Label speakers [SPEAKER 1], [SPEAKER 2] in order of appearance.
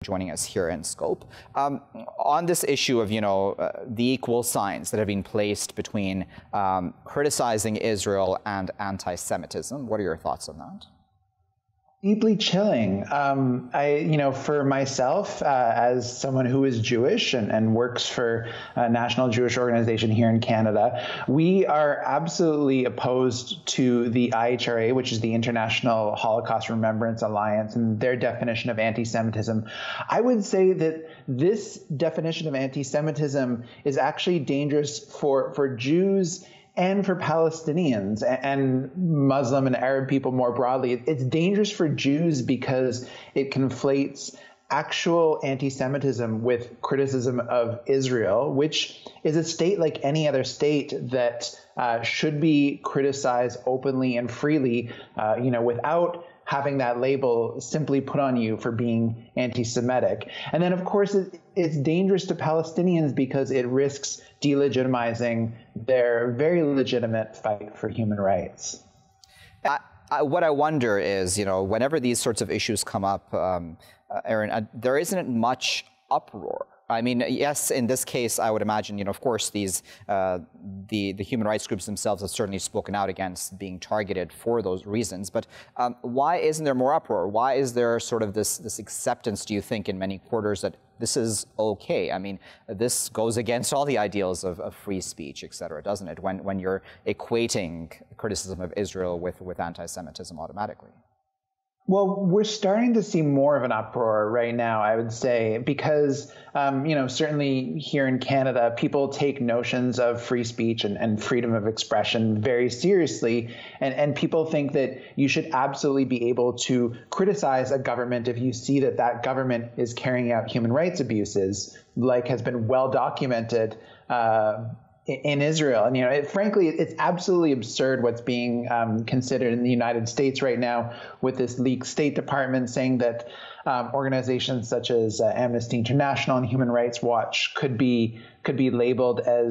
[SPEAKER 1] joining us here in Scope. On this issue of, the equal signs that have been placed between criticizing Israel and anti-Semitism, what are your thoughts on that?
[SPEAKER 2] Deeply chilling. For myself, as someone who is Jewish and works for a national Jewish organization here in Canada, we are absolutely opposed to the IHRA, which is the International Holocaust Remembrance Alliance, and their definition of anti-Semitism. I would say that this definition of anti-Semitism is actually dangerous for Jews and for Palestinians and Muslim and Arab people more broadly. It's dangerous for Jews because it conflates actual anti-Semitism with criticism of Israel, which is a state like any other state that should be criticized openly and freely, without having that label simply put on you for being anti-Semitic. And then, of course, it's dangerous to Palestinians because it risks delegitimizing their very legitimate fight for human rights.
[SPEAKER 1] What I wonder is, whenever these sorts of issues come up, Aaron, there isn't much uproar. I mean, yes, in this case, I would imagine, of course, the human rights groups themselves have certainly spoken out against being targeted for those reasons. But why isn't there more uproar? Why is there sort of this acceptance, do you think, in many quarters that this is okay? I mean, this goes against all the ideals of free speech, et cetera, doesn't it, when you're equating criticism of Israel with anti-Semitism automatically?
[SPEAKER 2] Well, we're starting to see more of an uproar right now, I would say, because, certainly here in Canada, people take notions of free speech and freedom of expression very seriously. And people think that you should absolutely be able to criticize a government if you see that that government is carrying out human rights abuses, like has been well documented in Israel. And, frankly, it's absolutely absurd what's being considered in the United States right now with this leaked State Department saying that organizations such as Amnesty International and Human Rights Watch could be labeled as